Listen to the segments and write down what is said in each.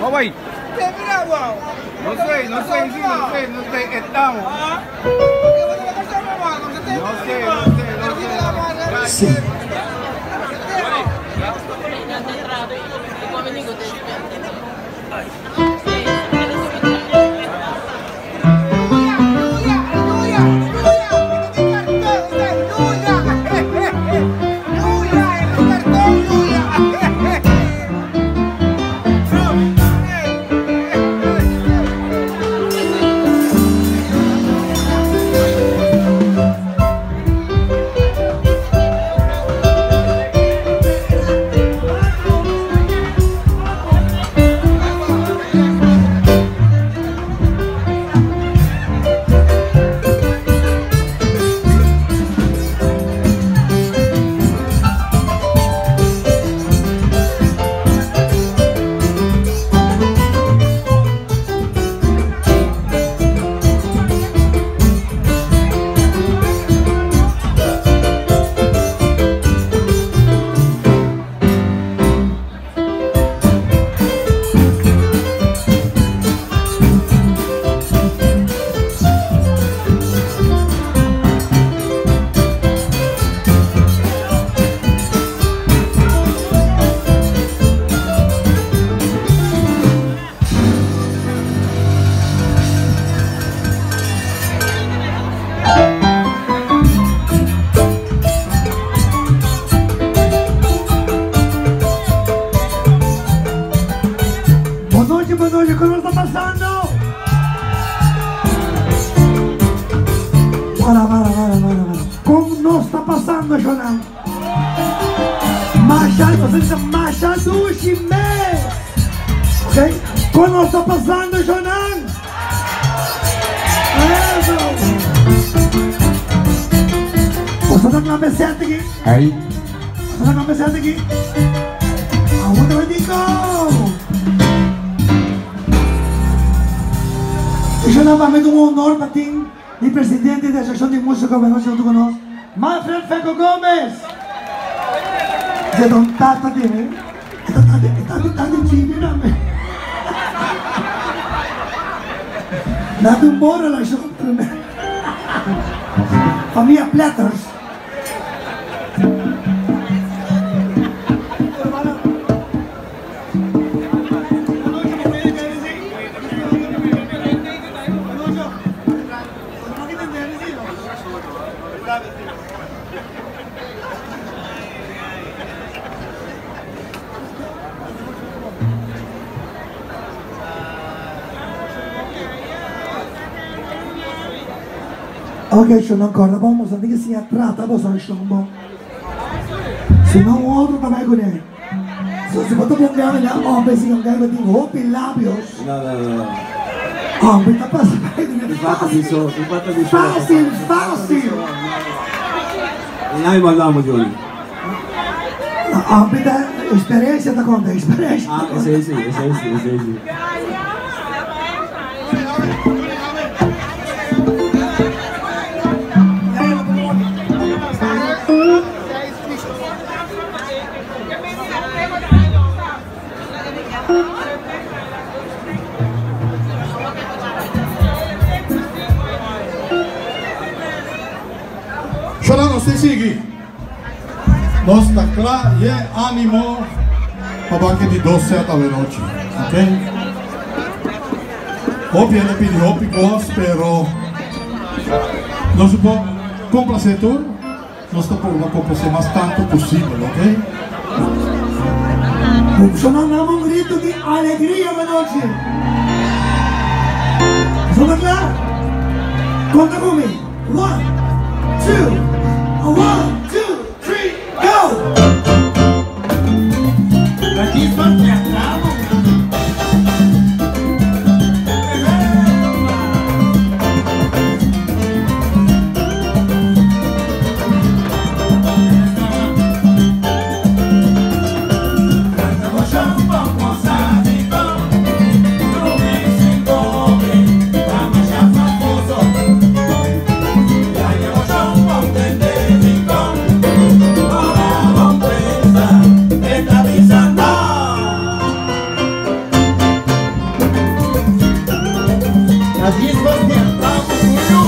Hawaii. No sé, estamos. No sé. Sí. Buenas noches, ¿cómo está pasando? Para. ¿Cómo no está pasando, Jonan? Machadushime. Ok? ¿Cómo no está pasando, Jonan? Eso. ¿Você está com a meseta aqui? Aí. ¿Você está com a meseta aqui? Aonde vai dizer? Es nuevamente un honor para ti, el presidente de la Asociación de Músicos de Noche junto con nosotros, Manfred Feco Gómez. De Don Tata tiene, está de chivírame. Date un bolo a la show. Familia Platters. Ok, eu não corro, vamos a dizer se trata você no chão, se não o outro também com ele. Se você pode ganhar, né? Homem, se não ganhar, vai ter roupa e lábios. Não. Homem, tá passando. Fácil. Não mandamos, Johnny. Homem, tá experiência, tá contando, experiência. Ah, esse aí. Chorando, se sigue. Nós está claro e ânimo para que de 12 da noite, ok? Hoy ele pediu hopi gosto, pero não se pode complacer tudo. Nós estamos por complacer mais tanto possível, ok? Sonamos um grito de alegria da noite. ¿Estamos claros? Conta comigo. 1, 2, 1, 2, 3, go! La chispa te atrapa. Las chispas te atrapan, tuyo.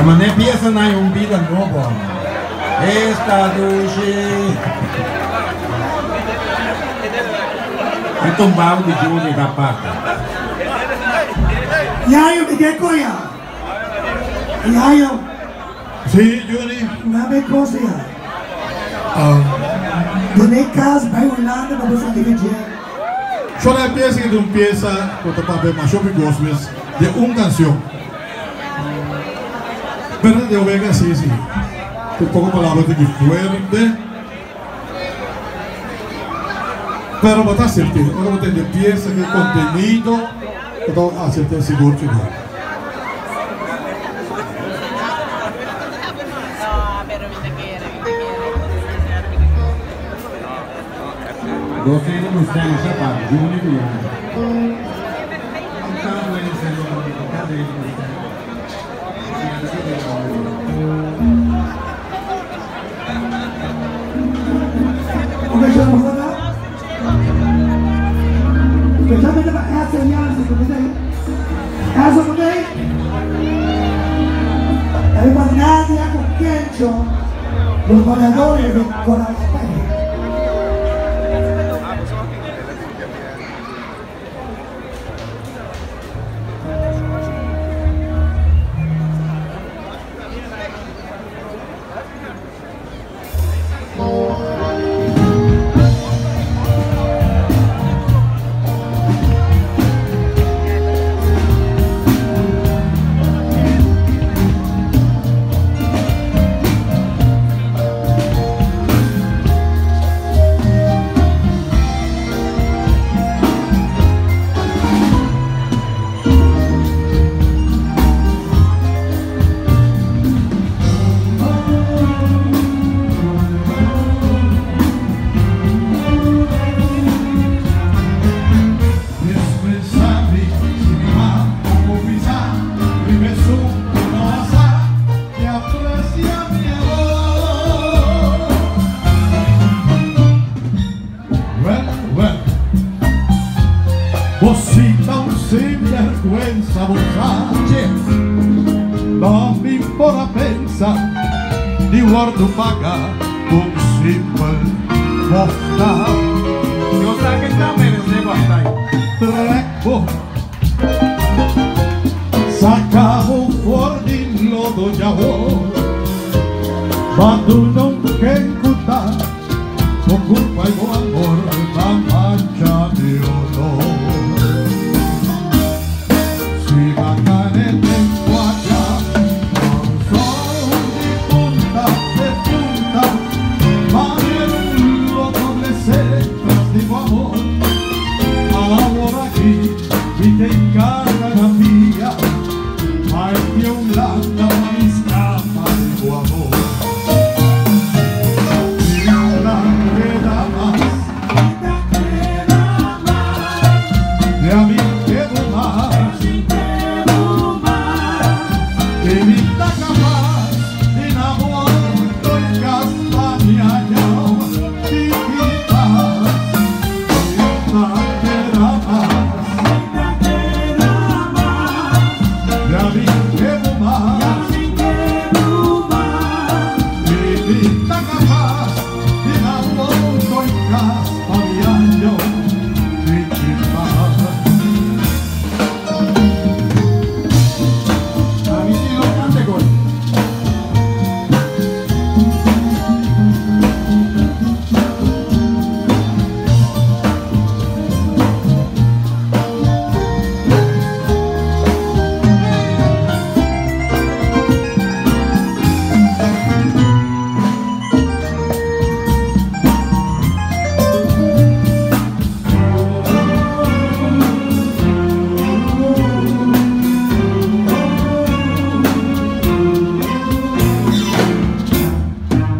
Mas nem pensa na vida nova. Esta duche. É tombado de Júlio da pata. E aí, o Miguel Cunha? Iaio, Sí, Juni. una cosa ya. Tiene casa para Irlanda para você dividir. Só na pieza que empieza con tu papel más shopping gospels de una canción. Pero de Omega sí, sí. Un poco palabras de fuerte. Pero va a estar certero. Ahora vamos a tener pieza que contenido. Então, acertei seguro que não. Você ainda não está nessa parte, de único ano. As of today, everybody nadie ha conquistado los goleadores del corazón. Você tão sem vergüenza, você não me importa pensar de guardo pagar com simple mostrar. Eu sei que também não sei bastante. Treco sacavo fuori il lodo di amor, ma tu non che incutar con culpa e con amor la mancha di onor. Si va a caer en guaya, non sono di punta, ma el lodo le secas de tu amor. Ahora aquí y te encarga la mía, hay que un lado a mis camas de tu amor. Vida queda más, de a mí quedo más, que vida capaz de enamorar y gastar mi año y quitar. Vida queda más, de a mí quedo más, que vida capaz de enamorar y gastar mi año y quitar. A mí sí lo cante con.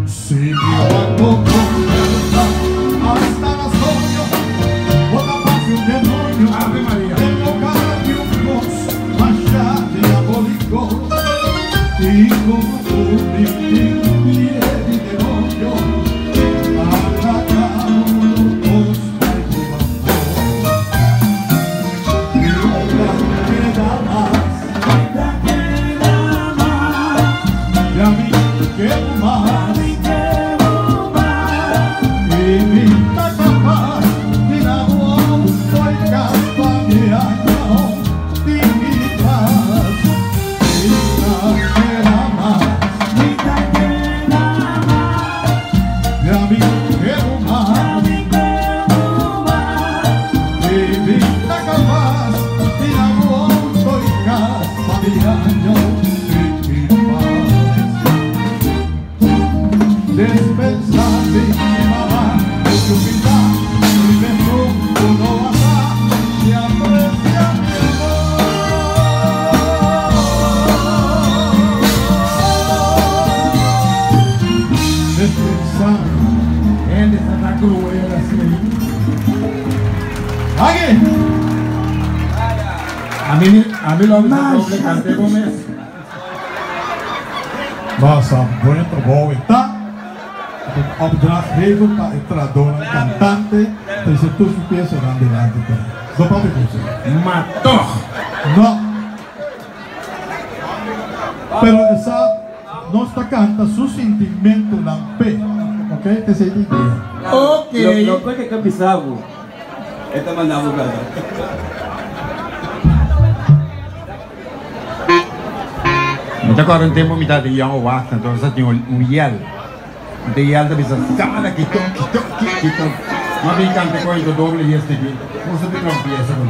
Si mi guardo con verdad hasta la soño, otra más de un demonio, Ave María, tengo cara de un dios, más diabólico, y como un pie de demonio, atacado los de tu amor. Vida queda más, y a mí quedo más. Y vida capaz de enamorar y gastar mi año y mi paz. Vida Señor de mi paz. Dispensar de mi mamá, de su humildad, mi beso, uno baja y aprecia mi amor. Dispensar, Él está cruel así. ¡Aquí! A mí lo avisó doble cante Gómez. Mas a muito bom está. O opdrachtgever, está entradora, cantante. Dus je toegepeerd en aan de lijn te Zo pak ik het. Mató. No. Pero esa no está canta su sentimento na P. Ok? Te sei entender. Ok. Lo que é pisavo. Esta mandamos cara. Então agora não temos mitad de yang wa, então só tinha yel. De yel da bisa sama que to. Mas bem cante com isso doble e este aqui. Você tem não pieza com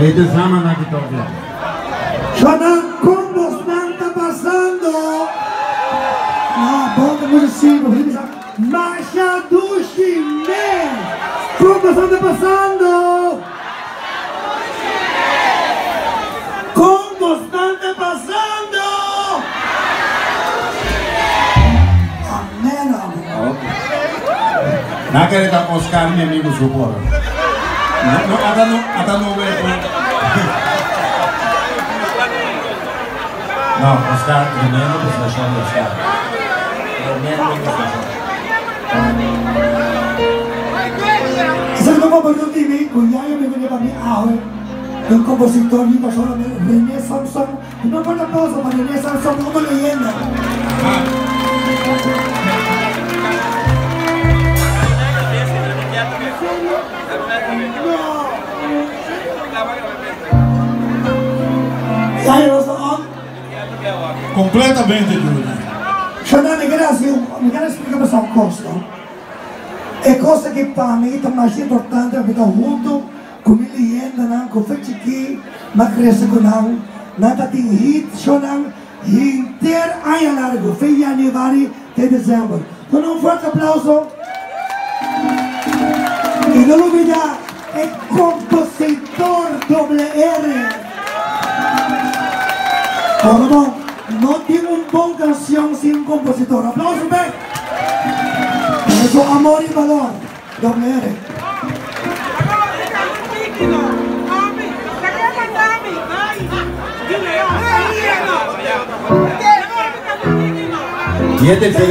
Ito sama na kitokya. Shonan, ¿cómo está pasando? Bota música, Masha Dushime. ¿Cómo está pasando? ¿Cómo está pasando? Amén, amén. Nakarita Oscar mi amigo supor. No, ata no veo. No, Oscar, primero pues la show de Oscar. Ese es como por un TV, cuando yo me venía para mí ahora, un compositor vivo solo de René Samson, no por aplauso para René Samson, como leyenda. ¿Ya lo son? Completamente, Giulia. Shonan, mi quero explicar para un costo. É coisa que para mim é mais importante porque junto com a leyenda, com o Fetchiki, mas cresce com não, nada tem hit, Shonan, inteiro ano largo, foi janeiro de dezembro. Então um forte aplauso. E não olvide, é compositor WR. Bom, não tem bom canção sem compositor. Aplauso bem. Eso amor y valor, WR. Y este es el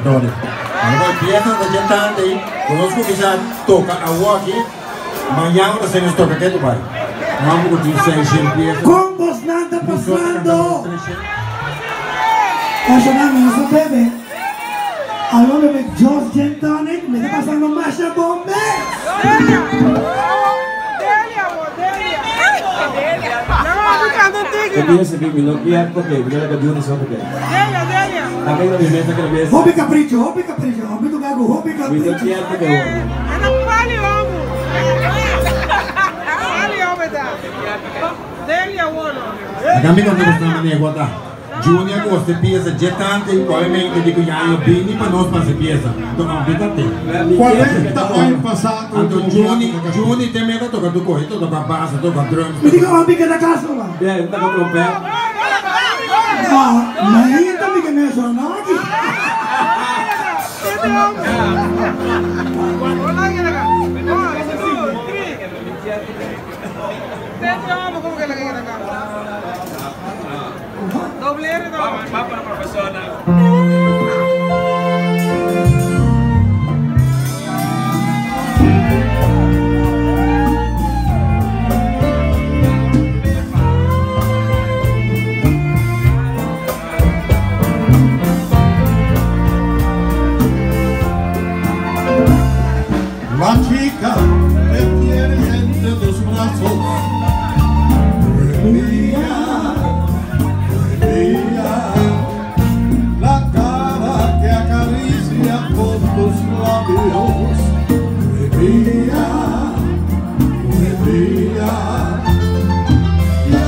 repertorio. Ahora empiezan a cantar ahí, conozco que ya toca agua aquí, mañana se nos toca que tu pai. Vamos con tu se empieza. Combos nada pasando. Eso nada, eso bebe. Algo bebe Joss Gin Tonic, me está pasando Masha Bombe. Empieza que no quiere porque viene que Dios no porque. Acá hay una vivienda que le viene. Hobby capricho, hobby tu gago, hobby Viene capricho. quiere porque. Acá me conta gostando de negócio. Junior gosta de pieza jetante e provavelmente dico já eu bem para nós para essa pieza. Então vamos ver até. 40 anni passati. Então Juni tem medo toca do correto, toca basso, toca drums. Me diga hobby que da casa lá. É, não tá com trompete. Ah, mas aí também que me sou não aqui. Doble R no. Va para profesora. La chica me tiene entre tus brazos. La cara que acaricia con tus labios. Mía, ya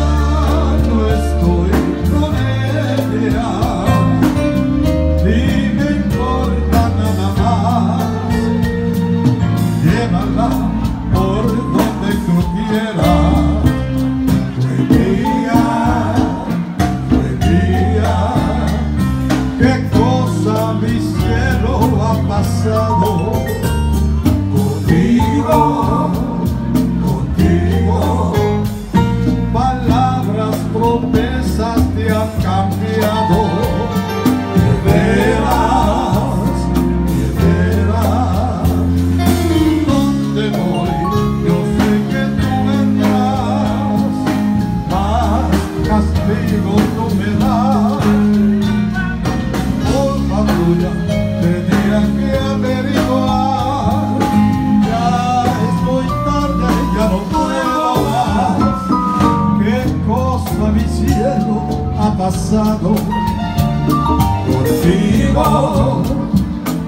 no estoy con ella, ni me importa nada más. Llévala por donde tú quieras. Qué cosa mi cielo ha pasado contigo. Palabras, promesas te han cambiado. De veras, ¿dónde voy? Yo sé que tú vendrás, más castigo tú me das. Por tuya tenía que averiguar. Ya es muy tarde, ya no puedo más. Qué cosa mi cielo ha pasado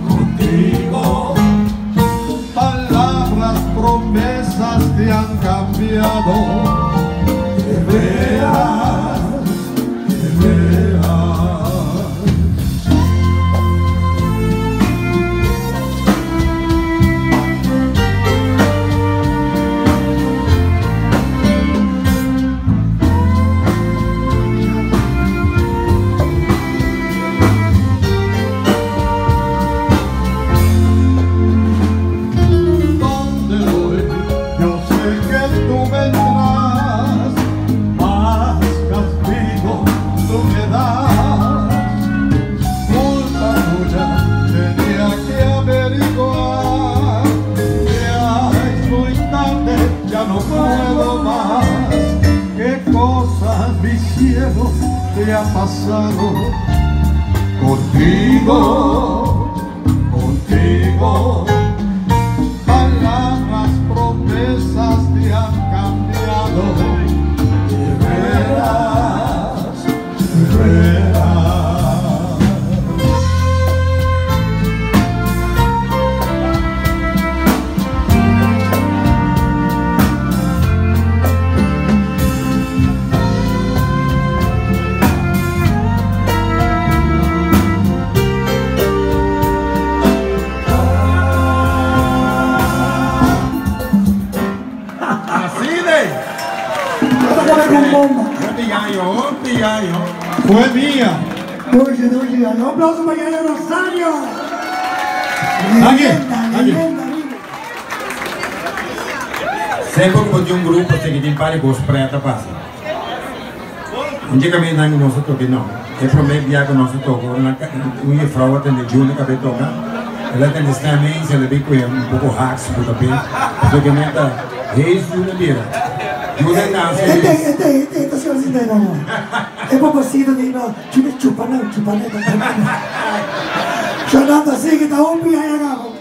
contigo. Palabras, promesas te han cambiado. De veras. Te ha pasado contigo. Palabras, promesas te han cambiado. De veras. Fue mía. Dulce, un aplauso para Yaya Rosario. Leyenda. Sempre que eu um grupo, tem que limpar e gosto para ela passar. Un día que me dan nosotros que no. El primer día que nosotros con una frau en el Juni que me toca. Ela tem também se ele vem com pouco hacks por também. Porque me dá reis de uma lira. Juni não se. Este se os ainda não. É pouco cedo de não. Chupana. Chorando assim que tá pia aí agora.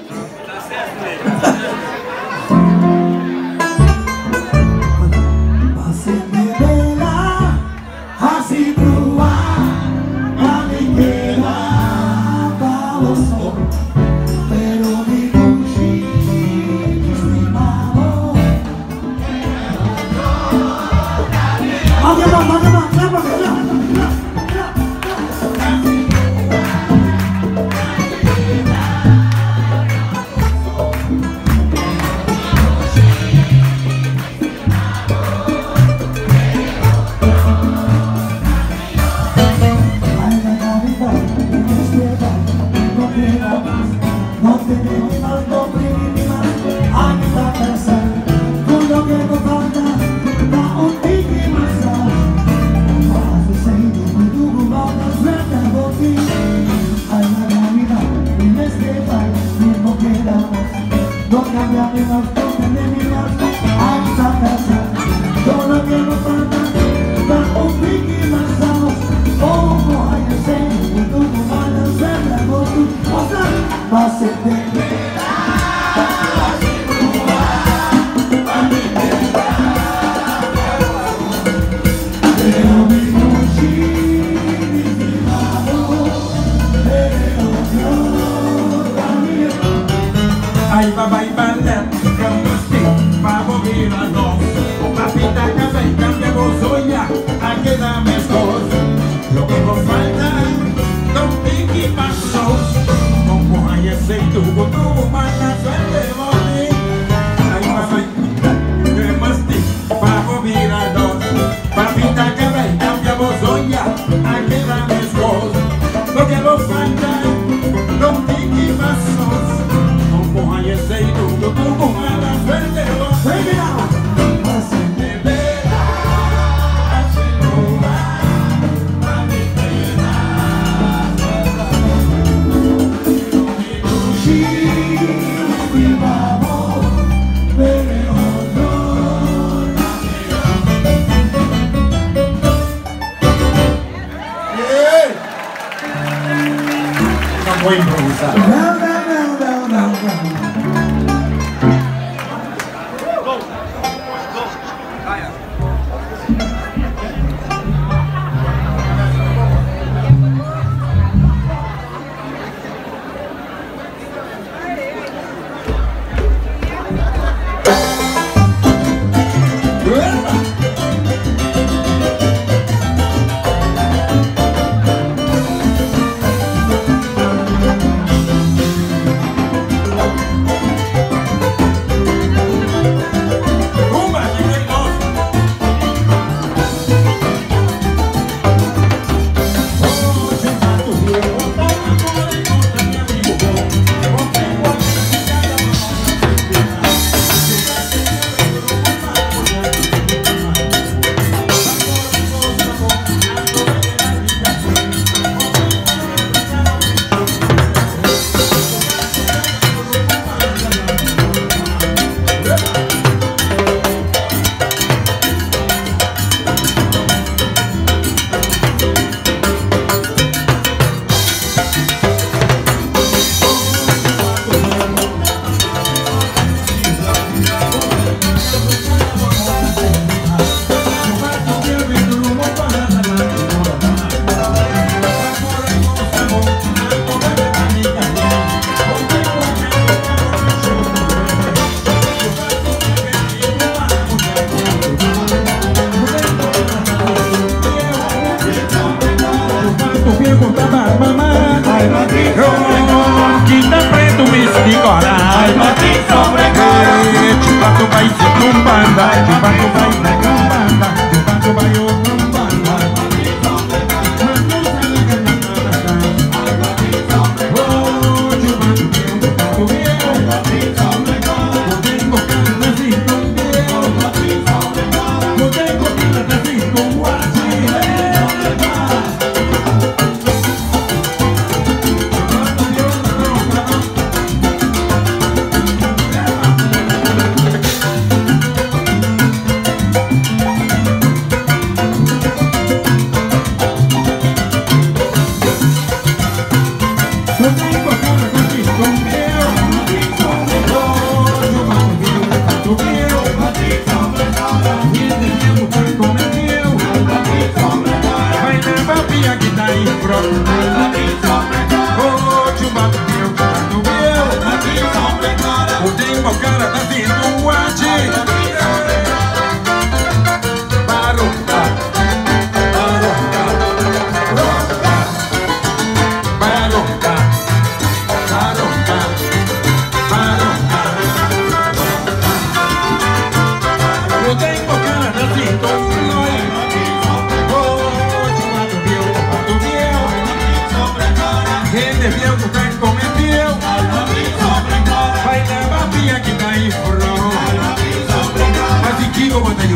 Yo tengo que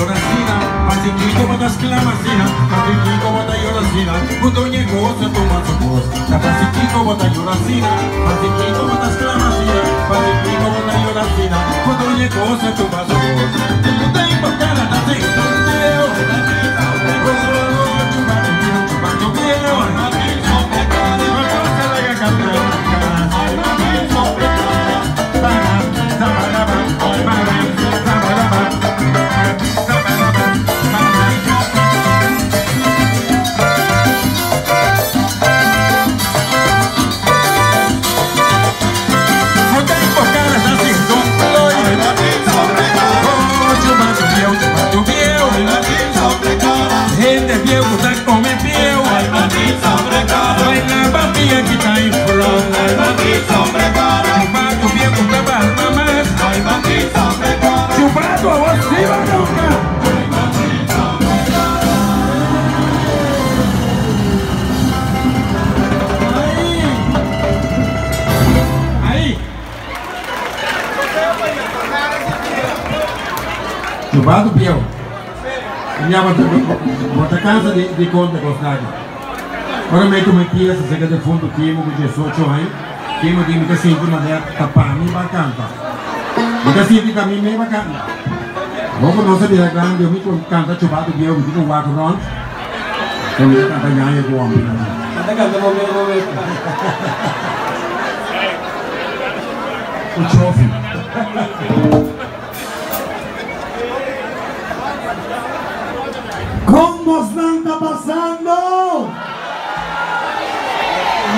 lloracina, pasiquico botas clamacina, pasiquico bota lloracina, putoñe goza toma su voz. La pasiquico bota lloracina, pasiquico botas clamacina, pasiquico bota lloracina, putoñe goza toma su voz. No tengo cara de hacer video, chupando video, chupado piau. Andiamo a casa di conto costati. Ora metto una chiesa, se cade fondo Chimo che c'è socio hai, Chimo dimmi che senti ma è tappami in vacanza. Mi che senti che mi è vacanza. Dopo non sapere grande, mi canta chupado piau, mi dico walk around. E mi canta gnaia buono. Canta momento. Un trophy. ¿Cómo está pasando?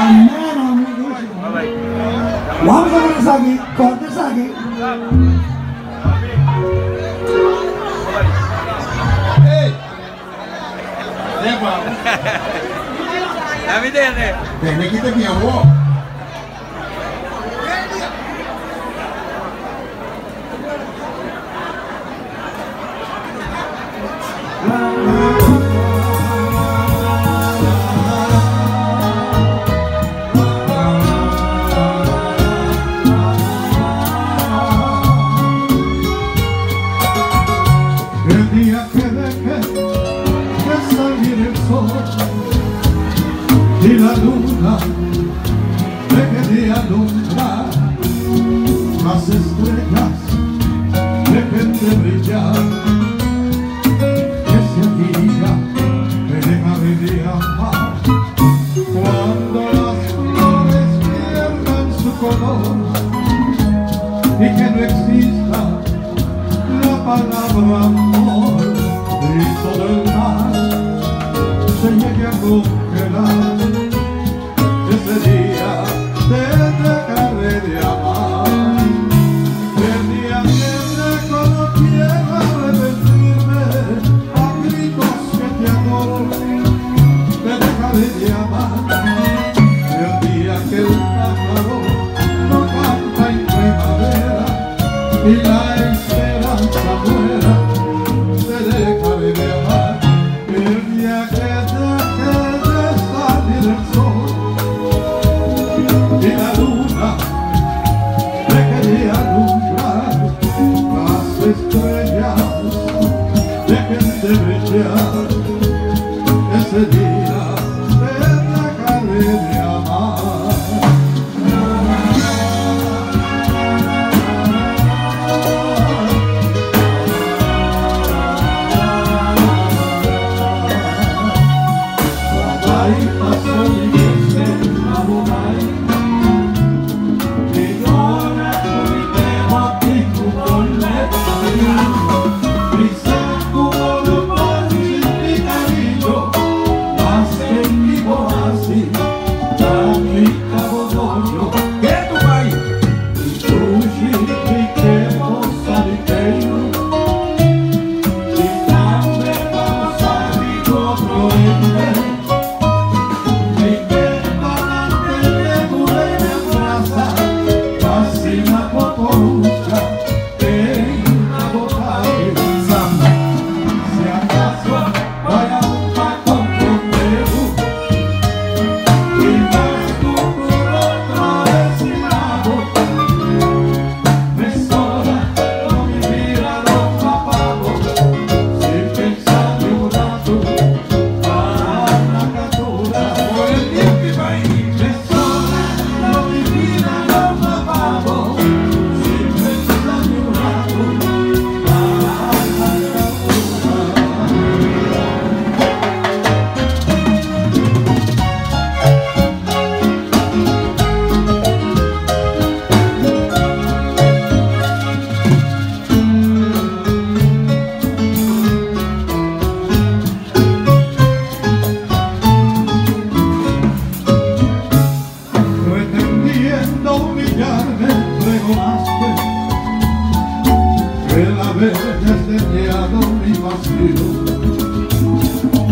Amén, amigos. Vamos a ver aquí, cortes aquí. La vedete? Bene, chi te mia uomo? El día que dejé de salir el sol y la luna deje de alumbrar, las estrellas dejen de brillar, ese día me dejaré de amar. Cuando las flores pierdan su color y que no exista la palabra amor, y todo el mar se llegue a congelar, ese día te dejaré de amar. El día que no quiera arrepentirme, a gritos que te adoro, te dejaré de amar. El día que el pájaro no canta en primavera y la esperanza muera, te dejaré de amar. El día que deje de salir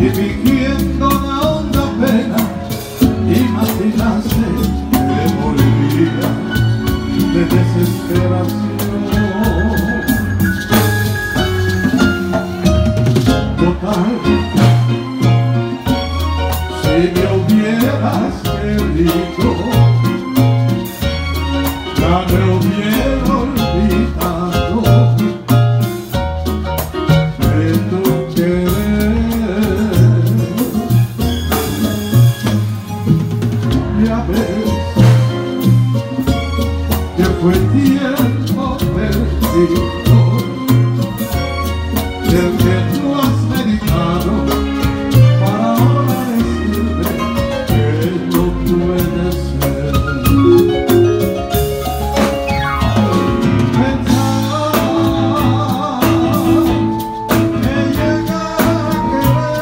y fingiendo una honda pena, imaginaste que moriría de desesperación. Total, si me hubieras querido, ya me hubiera olvidado de tu querer. Ya ves que fue tiempo perdido, el que tú has meditado para ahora decirme que no puede ser. Pensar que llegar a quererte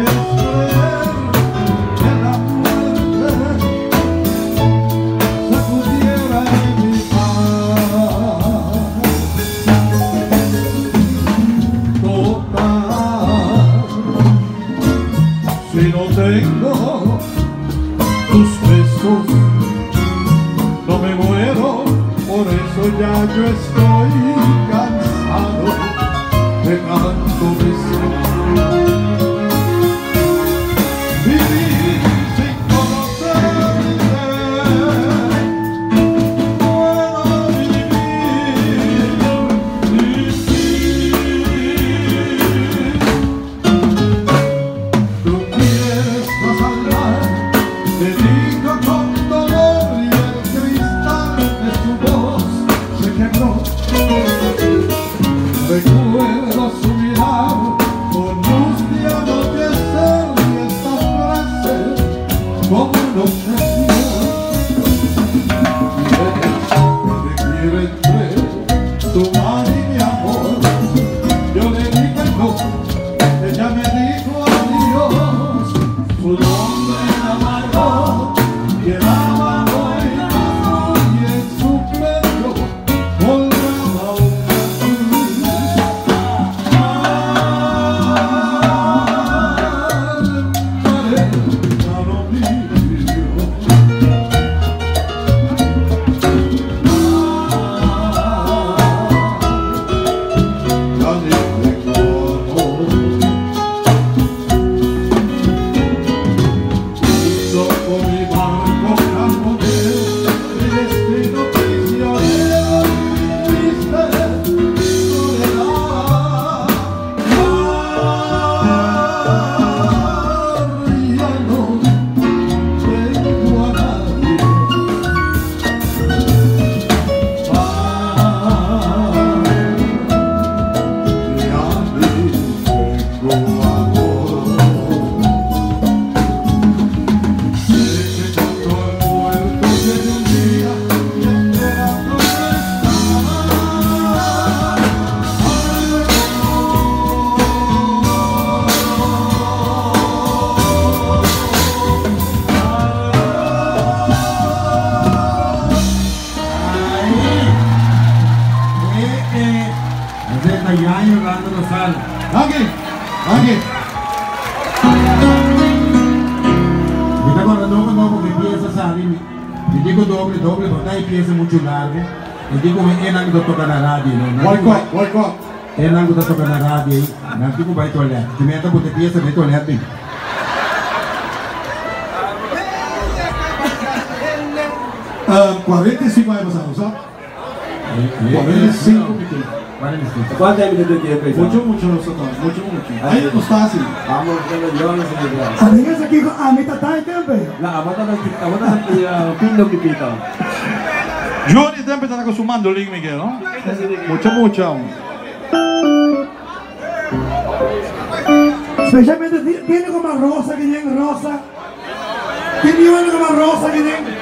es ver que la muerte se pudiera en mi paz. Total, si no tengo tus besos, no me muero, por eso ya yo estoy cansado de tanto besar. Vivir sin conocerte, puedo vivir sin ti. Tú quieres salvar, te digo con dolor y el cristal de su voz se quebró. Recuerdo su mirar con luz de anochecer y esta frase como una obsesión. Te quiero entre tu mar y mi amor. Yo le dije no, ella me dijo adiós. Su nombre era Margot, llevaba boinazo y en su pelo colgaba una cruz. Margarita lo vivió. Ya ni tengo amor. Con mi barco carbonero, mi destino prisionero, triste soledad. Ya no tengo a nadie. Ya ni tengo amor. Sé que tanto el muerto tiene un día y esperando no Hace años dando sal. Aquí, aquí. Me está acordando cuando porque empieza a salir. Y digo doble, porque ahí empieza mucho largo. Y digo, es algo que toca la radio, ¿no? Boicot. Es algo que toca la radio. No digo, va a tolerar. Si me anda por te pieza, me tolerar. 45 años pasados, ¿sabes? 45 minutos. ¿Cuántos años tú tienes? Mucho nosotros, mucho. Ahí no está así. Vamos, yo no sé qué. Amigas aquí con Amita Time Tempe. La amata pindo pipita. Johnny Tempe está consumando el Miguel, ¿no? Mucho. Especialmente tiene como rosa que tiene rosa. Tiene como rosa que tiene.